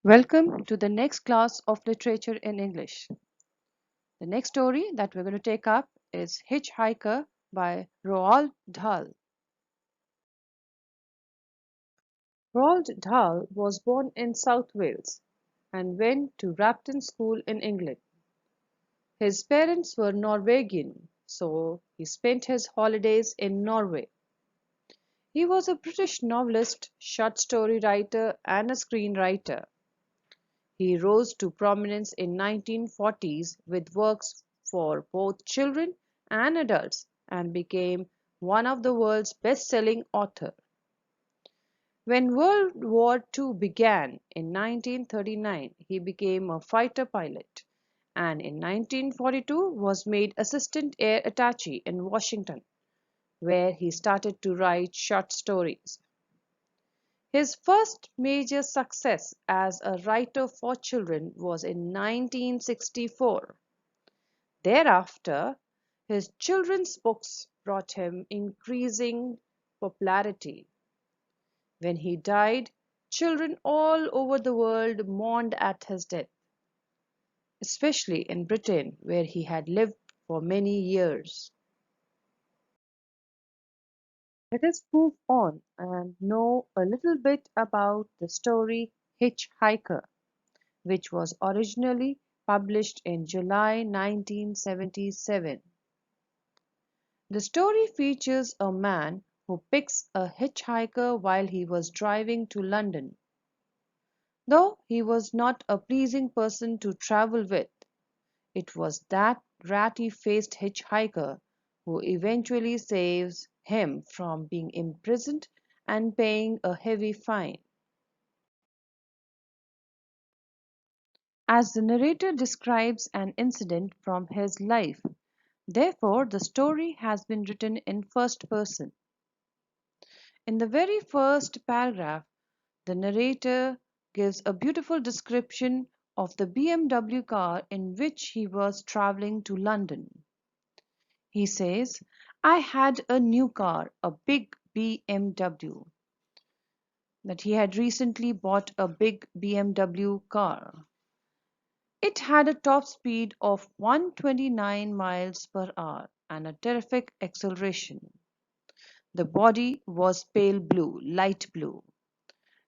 Welcome to the next class of literature in English. The next story that we're going to take up is Hitchhiker by Roald Dahl. Roald Dahl was born in South Wales and went to Repton School in England. His parents were Norwegian, so he spent his holidays in Norway. He was a British novelist, short story writer, and a screenwriter. He rose to prominence in 1940s with works for both children and adults and became one of the world's best-selling authors. When World War II began in 1939, he became a fighter pilot and in 1942 was made assistant air attaché in Washington, where he started to write short stories. His first major success as a writer for children was in 1964. Thereafter, his children's books brought him increasing popularity. When he died, children all over the world mourned at his death, especially in Britain, where he had lived for many years. Let us move on and know a little bit about the story Hitchhiker, which was originally published in July 1977. The story features a man who picks a hitchhiker while he was driving to London. Though he was not a pleasing person to travel with, it was that ratty-faced hitchhiker who eventually saves him from being imprisoned and paying a heavy fine. As the narrator describes an incident from his life, therefore the story has been written in first person. In the very first paragraph, the narrator gives a beautiful description of the BMW car in which he was traveling to London. He says, I had a new car, a big BMW. That he had recently bought a big BMW car. It had a top speed of 129 miles per hour and a terrific acceleration. The body was pale blue, light blue.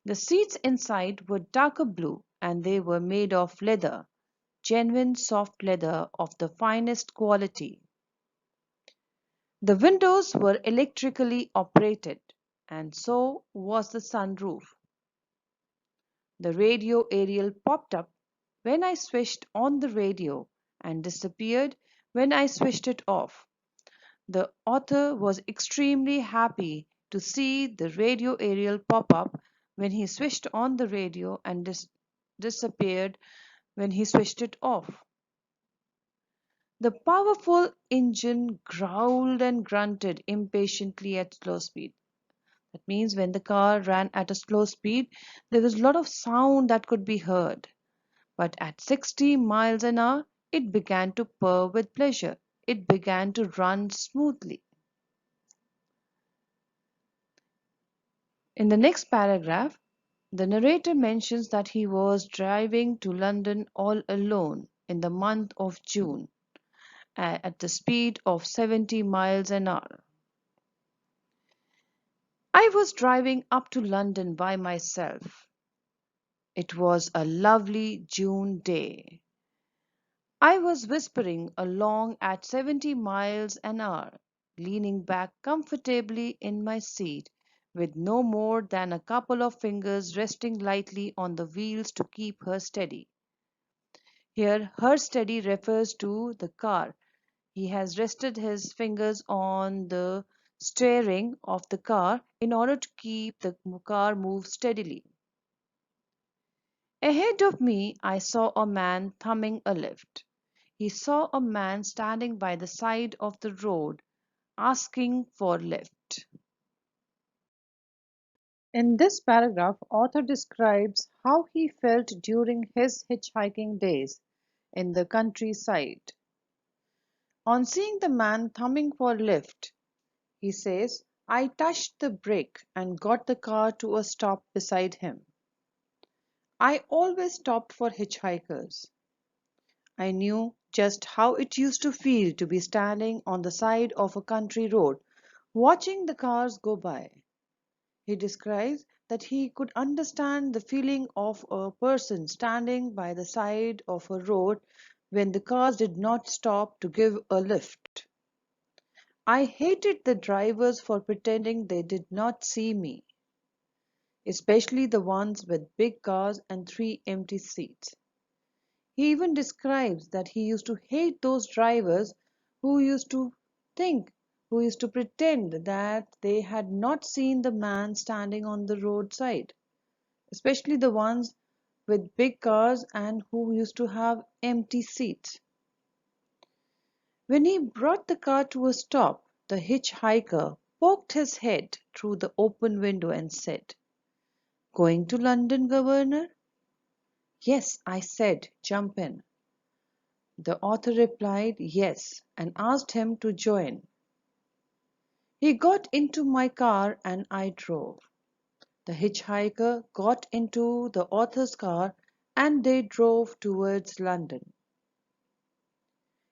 The seats inside were darker blue and they were made of leather, genuine soft leather of the finest quality. The windows were electrically operated, and so was the sunroof. The radio aerial popped up when I switched on the radio and disappeared when I switched it off. The author was extremely happy to see the radio aerial pop up when he switched on the radio and disappeared when he switched it off. The powerful engine growled and grunted impatiently at slow speed. That means when the car ran at a slow speed, there was a lot of sound that could be heard. But at 60 miles an hour, it began to purr with pleasure. It began to run smoothly. In the next paragraph, the narrator mentions that he was driving to London all alone in the month of June at the speed of 70 miles an hour. I was driving up to London by myself. It was a lovely June day. I was whispering along at 70 miles an hour, leaning back comfortably in my seat with no more than a couple of fingers resting lightly on the wheels to keep her steady. Here, her steady refers to the car. He has rested his fingers on the steering of the car in order to keep the car move steadily. Ahead of me, I saw a man thumbing a lift. He saw a man standing by the side of the road asking for lift. In this paragraph, author describes how he felt during his hitchhiking days in the countryside. On seeing the man thumbing for lift, he says, I touched the brake and got the car to a stop beside him. I always stopped for hitchhikers. I knew just how it used to feel to be standing on the side of a country road, watching the cars go by. He describes that he could understand the feeling of a person standing by the side of a road when the cars did not stop to give a lift. I hated the drivers for pretending they did not see me, especially the ones with big cars and three empty seats. He even describes that he used to hate those drivers who used to think, who used to pretend that they had not seen the man standing on the roadside, especially the ones with big cars and who used to have empty seats. When he brought the car to a stop, the hitchhiker poked his head through the open window and said, "Going to London, Governor?" "Yes," I said, "jump in." The author replied yes and asked him to join. He got into my car and I drove. The hitchhiker got into the author's car and they drove towards London.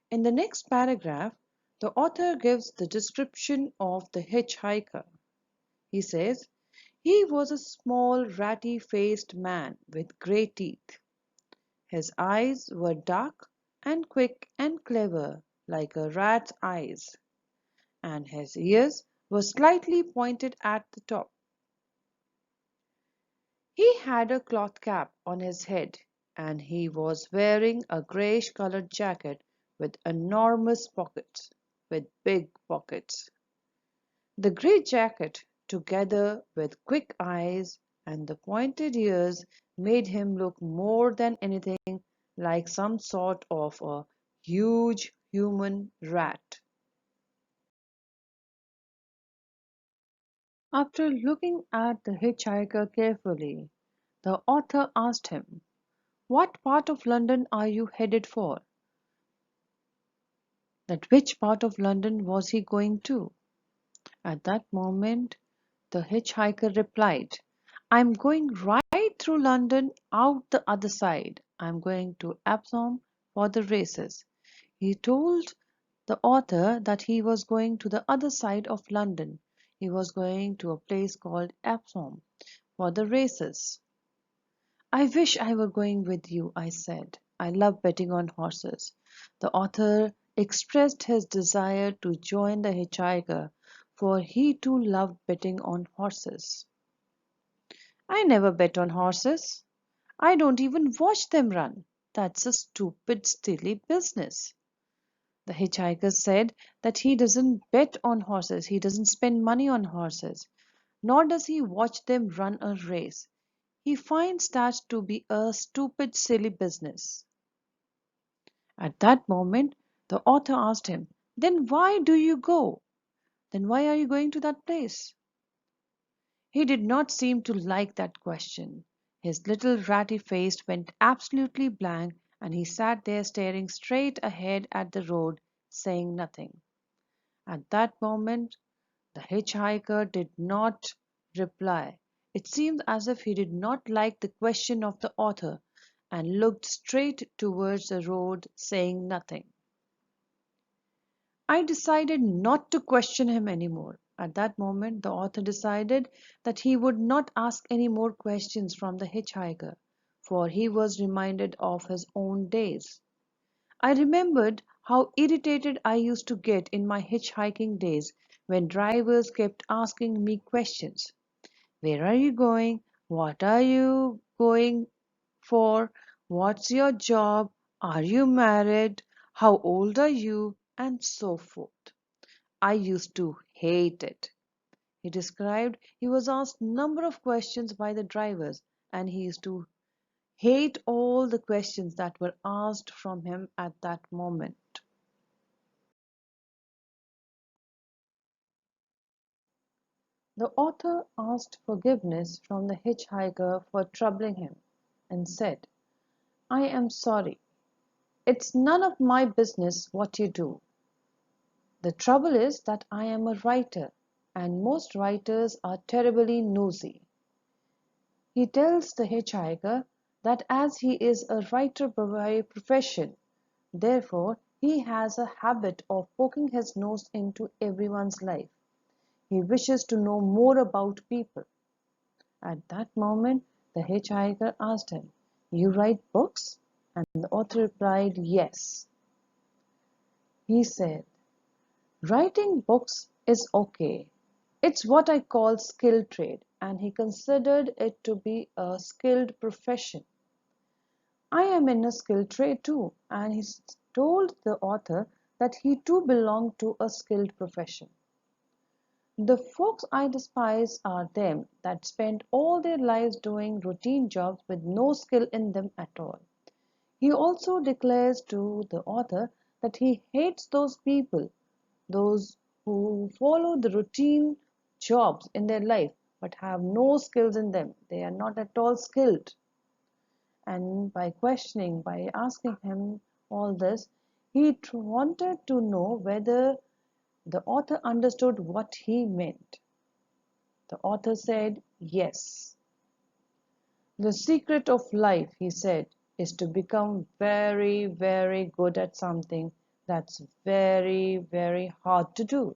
In the next paragraph, the author gives the description of the hitchhiker. He says, "He was a small, ratty-faced man with grey teeth. His eyes were dark and quick and clever, like a rat's eyes, and his ears were slightly pointed at the top. He had a cloth cap on his head, and he was wearing a greyish-coloured jacket with enormous pockets, with big pockets. The grey jacket, together with quick eyes and the pointed ears, made him look more than anything like some sort of a huge human rat." After looking at the hitchhiker carefully, the author asked him, "What part of London are you headed for?" That which part of London was he going to? At that moment, the hitchhiker replied, "I'm going right through London out the other side. I'm going to Epsom for the races." He told the author that he was going to the other side of London. He was going to a place called Epsom for the races. "I wish I were going with you," I said. "I love betting on horses." The author expressed his desire to join the hitchhiker, for he too loved betting on horses. "I never bet on horses. I don't even watch them run. That's a stupid, silly business." The hitchhiker said that he doesn't bet on horses, he doesn't spend money on horses, nor does he watch them run a race. He finds that to be a stupid, silly business. At that moment, the author asked him, "Then why do you go? Then why are you going to that place?" He did not seem to like that question. His little ratty face went absolutely blank, and he sat there staring straight ahead at the road, saying nothing. At that moment, the hitchhiker did not reply. It seemed as if he did not like the question of the author, and looked straight towards the road, saying nothing. I decided not to question him any more. At that moment, the author decided that he would not ask any more questions from the hitchhiker, for he was reminded of his own days. I remembered how irritated I used to get in my hitchhiking days when drivers kept asking me questions. "Where are you going? What are you going for? What's your job? Are you married? How old are you?" and so forth. I used to hate it. He described he was asked a number of questions by the drivers, and he used to hate all the questions that were asked from him at that moment. The author asked forgiveness from the hitchhiker for troubling him, and said, "I am sorry. It's none of my business what you do. The trouble is that I am a writer, and most writers are terribly nosy." He tells the hitchhiker that as he is a writer by profession, therefore he has a habit of poking his nose into everyone's life. He wishes to know more about people. At that moment, the hitchhiker asked him, "You write books?" And the author replied, "Yes." He said, "Writing books is okay. It's what I call skilled trade," and he considered it to be a skilled profession. "I am in a skilled trade too," and he told the author that he too belonged to a skilled profession. "The folks I despise are them that spend all their lives doing routine jobs with no skill in them at all." He also declares to the author that he hates those people, those who follow the routine jobs in their life but have no skills in them. They are not at all skilled. And by asking him all this, he wanted to know whether the author understood what he meant. The author said, "Yes." "The secret of life," he said, "is to become very, very good at something that's very, very hard to do."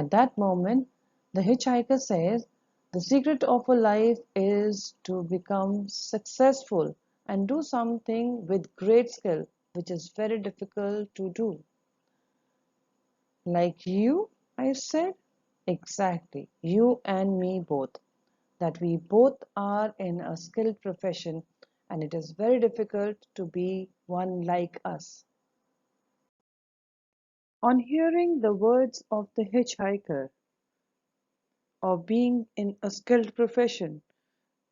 At that moment, the hitchhiker says, "The secret of a life is to become successful and do something with great skill, which is very difficult to do." "Like you?" I said. "Exactly, you and me both. That we both are in a skilled profession and it is very difficult to be one like us." On hearing the words of the hitchhiker of being in a skilled profession,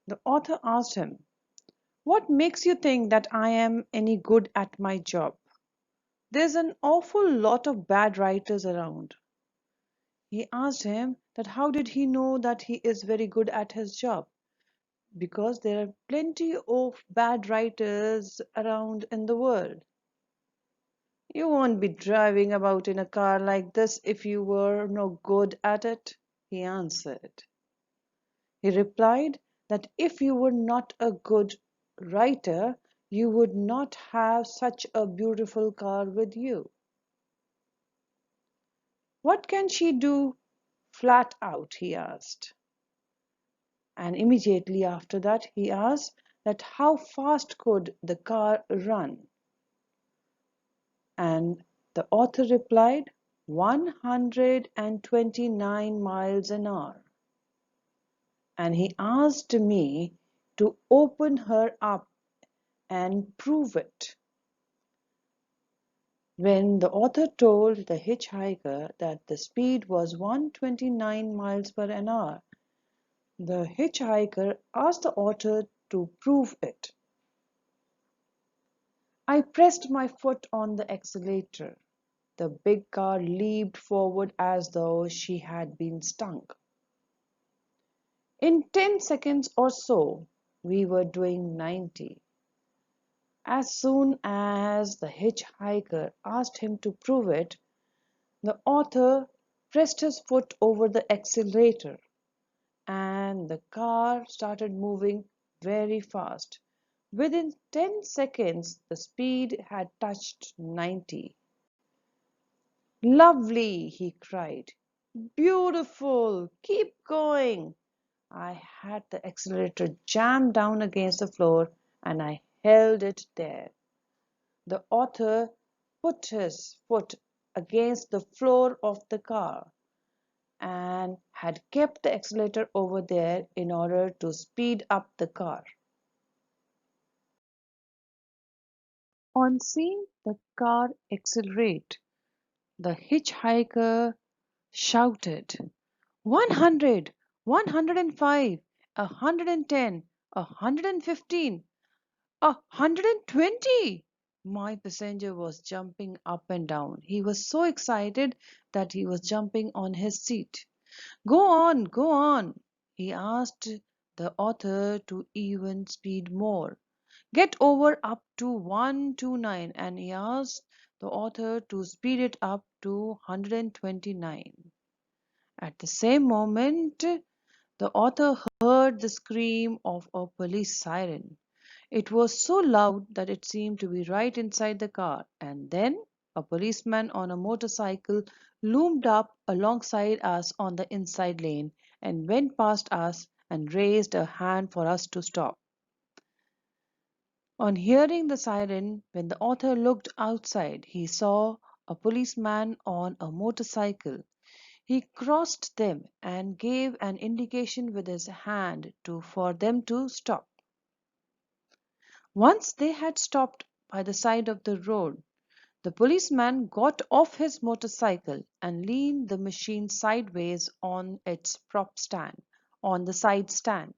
the author asked him, "What makes you think that I am any good at my job? There's an awful lot of bad writers around." He asked him that how did he know that he is very good at his job? Because there are plenty of bad writers around in the world. "You won't be driving about in a car like this if you were no good at it," he answered. He replied that if you were not a good writer, you would not have such a beautiful car with you. "What can she do flat out?" he asked. And immediately after that, he asked that how fast could the car run? And the author replied, 129 miles an hour. And he asked me to open her up and prove it. When the author told the hitchhiker that the speed was 129 miles per an hour, the hitchhiker asked the author to prove it. I pressed my foot on the accelerator. The big car leaped forward as though she had been stung. In 10 seconds or so, we were doing 90. As soon as the hitchhiker asked him to prove it, the author pressed his foot over the accelerator and the car started moving very fast. Within 10 seconds, the speed had touched 90. "Lovely!" he cried. "Beautiful! Keep going!" I had the accelerator jammed down against the floor and I held it there. The author put his foot against the floor of the car and had kept the accelerator over there in order to speed up the car. On seeing the car accelerate, the hitchhiker shouted, 100, 105, 110, 115, 120! My passenger was jumping up and down. He was so excited that he was jumping on his seat. "Go on, go on!" He asked the author to even speed more. "Get over up to 129," and he asked the author to speed it up to 129. At the same moment, The author heard the scream of a police siren. It was so loud that it seemed to be right inside the car, and then a policeman on a motorcycle loomed up alongside us on the inside lane and went past us and raised a hand for us to stop. On hearing the siren, when the author looked outside, he saw a policeman on a motorcycle. He crossed them and gave an indication with his hand for them to stop. Once they had stopped by the side of the road, the policeman got off his motorcycle and leaned the machine sideways on its prop stand, on the side stand.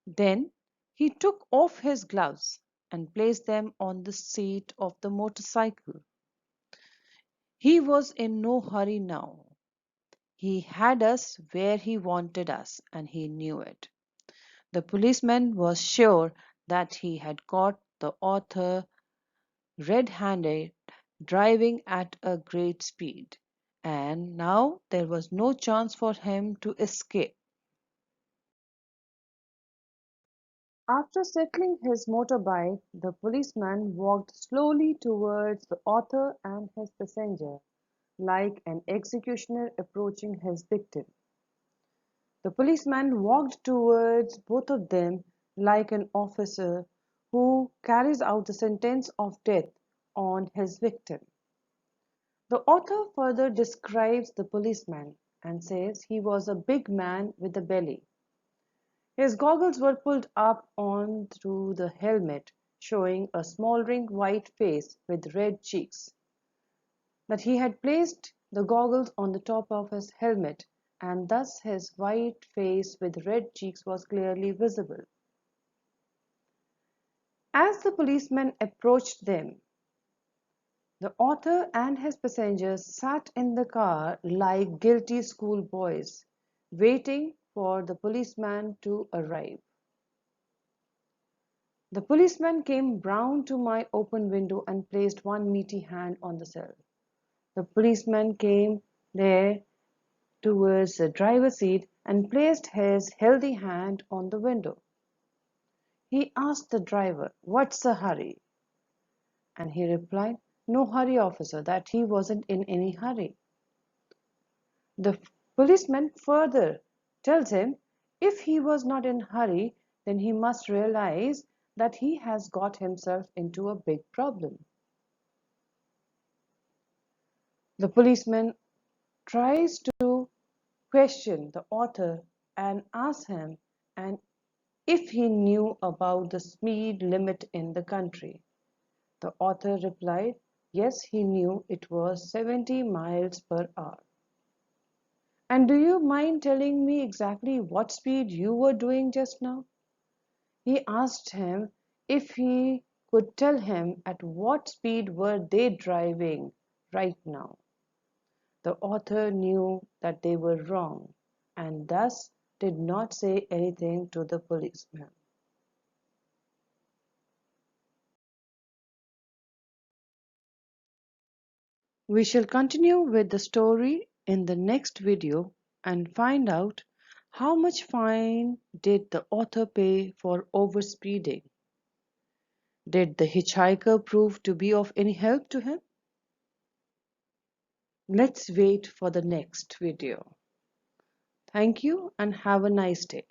Then he took off his gloves and placed them on the seat of the motorcycle. He was in no hurry now. He had us where he wanted us, and he knew it. The policeman was sure that he had caught the author red handed driving at a great speed, and now there was no chance for him to escape. After settling his motorbike, the policeman walked slowly towards the author and his passenger, like an executioner approaching his victim. The policeman walked towards both of them like an officer who carries out the sentence of death on his victim. The author further describes the policeman and says he was a big man with a belly. His goggles were pulled up on through the helmet, showing a smoldering white face with red cheeks. That he had placed the goggles on the top of his helmet, and thus his white face with red cheeks was clearly visible. As the policeman approached them, the author and his passengers sat in the car like guilty schoolboys, waiting for the policeman to arrive. The policeman came round to my open window and placed one meaty hand on the sill. The policeman came there towards the driver's seat and placed his healthy hand on the window. He asked the driver, "What's the hurry?" And he replied, "No hurry, officer," that he wasn't in any hurry. The policeman further tells him if he was not in a hurry, then he must realize that he has got himself into a big problem. The policeman tries to question the author and asks him and if he knew about the speed limit in the country. The author replied, yes, he knew it was 70 miles per hour. And do you mind telling me exactly what speed you were doing just now? He asked him if he could tell him at what speed were they driving right now. The author knew that they were wrong and thus did not say anything to the policeman. We shall continue with the story in the next video and find out how much fine did the author pay for overspeeding. Did the hitchhiker prove to be of any help to him? Let's wait for the next video. Thank you and have a nice day.